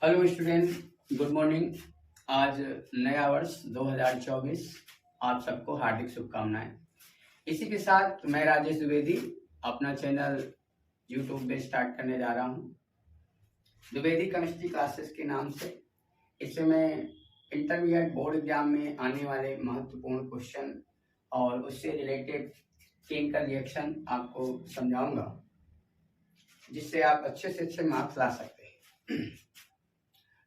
Hello student, good morning. आज नया वर्ष 2024, आप सबको हार्दिक शुभकामनाएं। इसी के साथ मैं राजेश द्विवेदी अपना चैनल यूट्यूब पे स्टार्ट करने जा रहा हूं, द्विवेदी केमिस्ट्री क्लासेस के नाम से। इसमें मैं इंटरमीडिएट बोर्ड एग्जाम में आने वाले महत्वपूर्ण क्वेश्चन और उससे रिलेटेड केमिकल रिएक्शन आपको समझाऊंगा, जिससे आप अच्छे से अच्छे मार्क्स ला सकते हैं।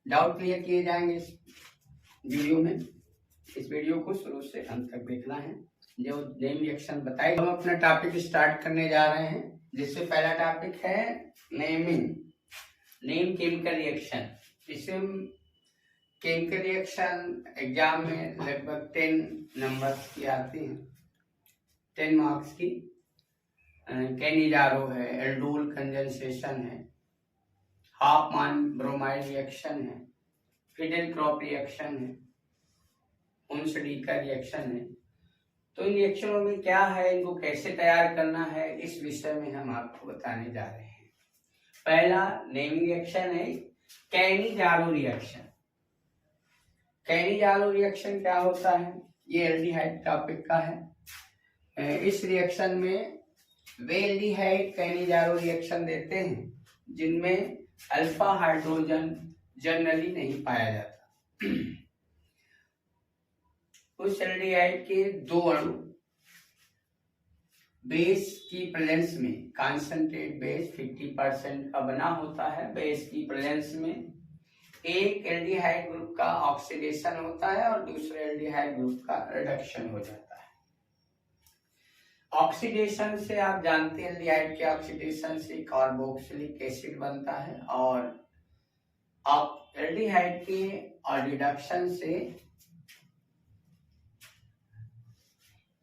डाउट क्लियर किए जाएंगे इस वीडियो में। इस वीडियो को शुरू से अंत तक देखना है। जो नेम रिएक्शन बताए, हम अपना टॉपिक स्टार्ट करने जा रहे हैं, जिससे पहला टॉपिक है नेमिंग, नेम केमिकल रिएक्शन। इसे केमिकल रिएक्शन एग्जाम में लगभग 10 नंबर्स की आती हैं, 10 मार्क्स की। कैनिजारो है, एल्डोल कंडेंसेशन है, हाफमान ब्रोमाइड रिएक्शन है, फिडेल क्रॉप रिएक्शन है, उनसडी का रिएक्शन है। तो इन रिएक्शनों में क्या है, इनको कैसे तैयार करना है, इस विषय में हम आपको बताने जा रहे हैं। पहला नेमिंग रिएक्शन है कैनिजारो रिएक्शन। कैनिजारो रिएक्शन क्या होता है? ये एल्डिहाइड टॉपिक का है। इस रिएक्शन में वे एल्डिहाइड कैनिजारो रिएक्शन देते हैं जिनमें अल्फा हाइड्रोजन जनरली नहीं पाया जाता। उस एल्डिहाइड के दो अणु बेस की प्रेजेंस में, कॉन्सेंट्रेट बेस 50% का बना होता है। बेस की प्रेजेंस में एक एल्डिहाइड ग्रुप का ऑक्सीडेशन होता है और दूसरे एल्डिहाइड ग्रुप का रिडक्शन हो जाता है। ऑक्सीडेशन से आप जानते हैं, एल्डिहाइड के ऑक्सीडेशन से कार्बोक्सिलिक एसिड बनता है, और आप एल्डिहाइड के और रिडक्शन से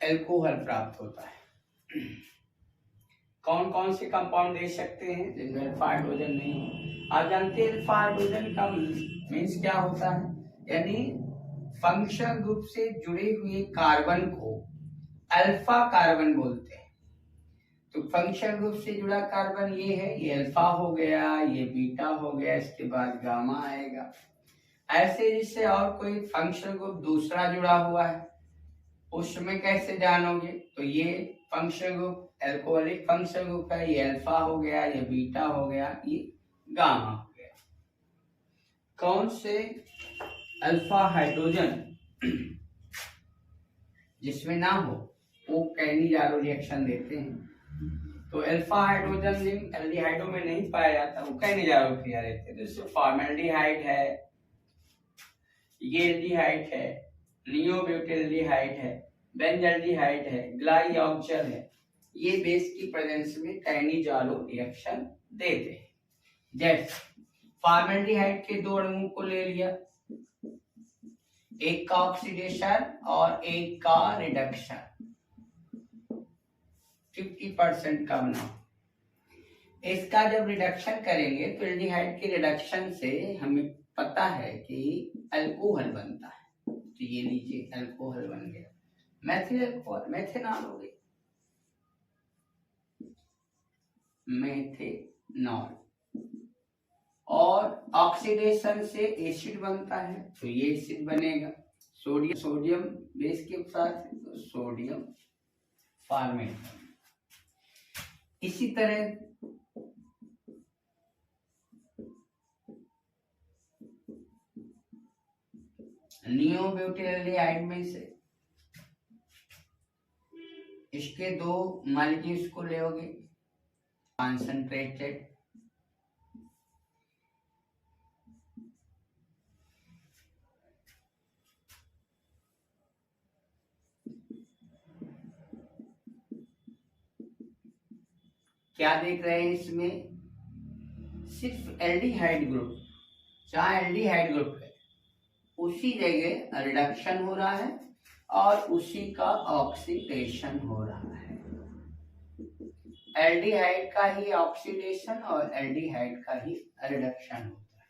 एल्कोहल प्राप्त होता है। कौन कौन से कंपाउंड दे सकते हैं जिनमें अल्फा हाइड्रोजन नहीं हो? आप जानते हैं अल्फा हाइड्रोजन का मीन्स क्या होता है, यानी फंक्शन ग्रुप से जुड़े हुए कार्बन को अल्फा कार्बन बोलते हैं। तो फंक्शन ग्रुप से जुड़ा कार्बन ये है, ये अल्फा हो गया, ये बीटा हो गया, इसके बाद गामा आएगा। ऐसे जिससे और कोई फंक्शन ग्रुप दूसरा जुड़ा हुआ है, उसमें कैसे जानोगे? तो ये function group alcoholic function group है, ये अल्फा हो गया, ये बीटा हो गया, ये गामा हो गया। कौन से अल्फा हाइड्रोजन जिसमें ना हो वो कैनिजारो रिएक्शन देते हैं। तो अल्फा हाइड्रोजन जिन एल्डिहाइडों में नहीं पाया जाता वो कैनिजारो क्रिया देते हैं। जैसे फॉर्मेल्डिहाइड है, ये एल्डिहाइड है, नियोब्यूटाइलडिहाइड है, बेंजल्डिहाइड है, ग्लाइऑक्सल है, ये बेस की प्रेजेंस में कैनिजारो रिएक्शन देते हैं। जैसे फॉर्मेल्डिहाइड के दो अणुओं को ले लिया, एक का ऑक्सीडेशन और एक का रिडक्शन, 50% का बना। इसका जब रिडक्शन करेंगे तो एल्डिहाइड के रिडक्शन से हमें पता है कि अल्कोहल बनता है। तो ये लीजिए अल्कोहल बन गया, मैथिल अल्कोहल, मेथेनॉल हो गया, मेथेनॉल। और ऑक्सीडेशन से एसिड बनता है, तो ये एसिड बनेगा सोडियम बेस के साथ, तो सोडियम फॉर्मेट। इसी तरह नियोब्यूटाइलडिहाइड में से इसके दो मॉलिक्यूल्स को लेओगे, कॉन्सेंट्रेटेड, क्या देख रहे हैं इसमें? सिर्फ एल्डिहाइड ग्रुप, जहां एल्डिहाइड ग्रुप है उसी जगह रिडक्शन हो रहा है और उसी का ऑक्सीडेशन हो रहा है। एल्डिहाइड का ही ऑक्सीडेशन और एल्डिहाइड का ही रिडक्शन होता है।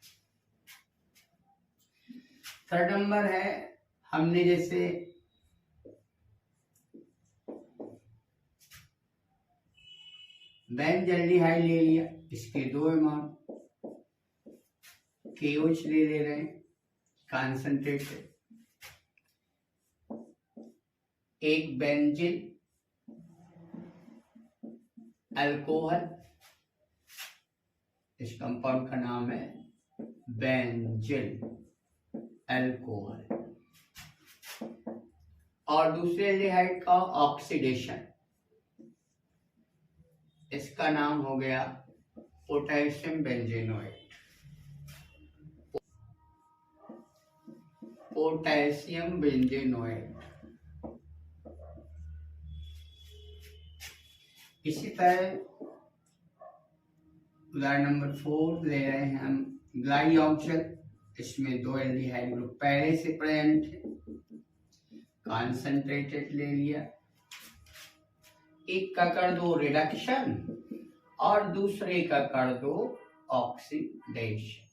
थर्ड नंबर है, हमने जैसे बेंजल्डिहाइड ले लिया, इसके दो अमाउंट, KOH ले रहे हैं, कॉन्सेंट्रेटेड। एक बेंजिल अल्कोहल, इस कंपाउंड का नाम है बेंजिल अल्कोहल। और दूसरे एल्डिहाइड का ऑक्सीडेशन, इसका नाम हो गया पोटेशियम बेंजेनोएट। पोटेशियम बेंजेनोएट। इसी तरह उदाहरण नंबर 4 ले रहे हैं हम ग्लाइऑक्सिल। इसमें 2 एल्डिहाइड ग्रुप पहले से प्रेजेंट है, कॉन्सेंट्रेटेड ले लिया। एक का कर दो रिडक्शन और दूसरे का कर दो ऑक्सीडेशन।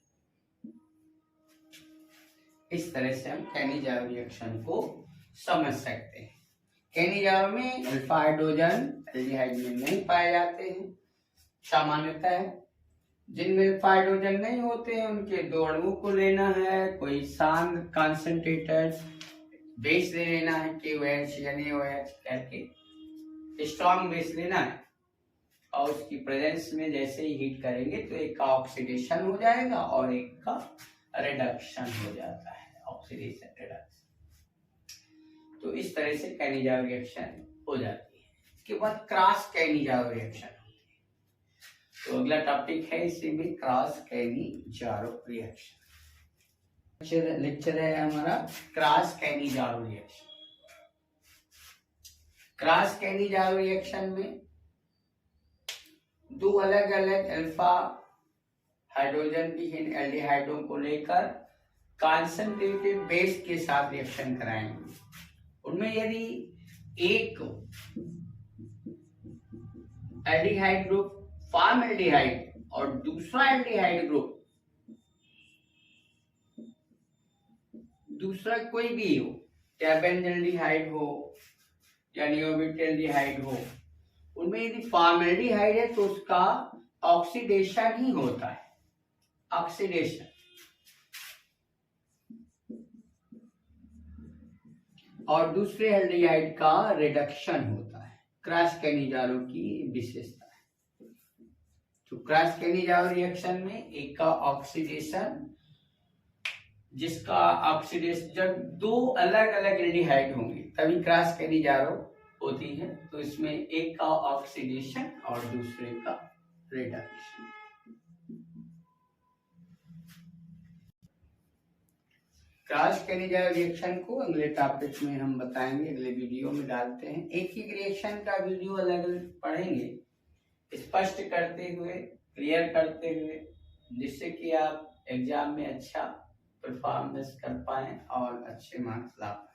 इस तरह से हम कैनिजारो रिएक्शन को समझ सकते हैं। कैनिजारो में अल्फा हाइड्रोजन एल्डिहाइड में नहीं पाए जाते हैं सामान्यतः। जिनमें अल्फा हाइड्रोजन नहीं होते हैं उनके 2 अणुओं को लेना है, कोई शांत कॉन्सेंट्रेटेड बेस ले लेना है, KOH या NaOH करके स्ट्रॉन्ग बेस लेना है, और उसकी प्रेजेंस में जैसे ही हीट करेंगे तो एक का ऑक्सीडेशन हो जाएगा और एक का रिडक्शन हो जाता है, ऑक्सीडेशन रिडक्शन। तो इस तरह से कैनिजारो रिएक्शन हो जाती है। इसके बाद क्रॉस कैनिजारो रिएक्शन होती है। तो अगला टॉपिक है इसी में क्रॉस कैनिजारो रिएक्शन। लेक्चर है हमारा cross Cannizzaro reaction. Cross Cannizzaro reaction में 2 अलग अलग अल्फा हाइड्रोजन विहीन एल्डिहाइडों को लेकर कॉन्सेंट्रेटेड बेस के साथ रिएक्शन कराएंगे। उनमें यदि एक एल्डिहाइड ग्रुप फॉर्मल्डिहाइड और दूसरा एल्डिहाइड ग्रुप दूसरा कोई भी हो, या बेंजल्डिहाइड हो या नियोबिटल्डिहाइड हो, उनमें यदि फॉर्मल्डिहाइड है तो उसका ऑक्सीडेशन ही होता है, ऑक्सीडेशन। और दूसरे एल्डिहाइड का रिडक्शन होता है। क्रॉस कैनिजारो की विशेषता है। तो क्रॉस कैनिजारो रिएक्शन में एक का ऑक्सीडेशन, जिसका ऑक्सीडेशन जब 2 अलग अलग एल्डिहाइड होंगे तभी क्रॉस कैनिजारो होती है। तो इसमें एक का ऑक्सीडेशन और दूसरे का रिडक्शन। क्रॉस कैनिजारो रिएक्शन को अगले टॉपिक में हम बताएंगे, अगले वीडियो में डालते हैं। एक ही रिएक्शन का वीडियो अलग अलग पढ़ेंगे, स्पष्ट करते हुए, क्लियर करते हुए, जिससे कि आप एग्जाम में अच्छा परफॉर्मेंस कर पाएं और अच्छे मार्क्स ला पाएं।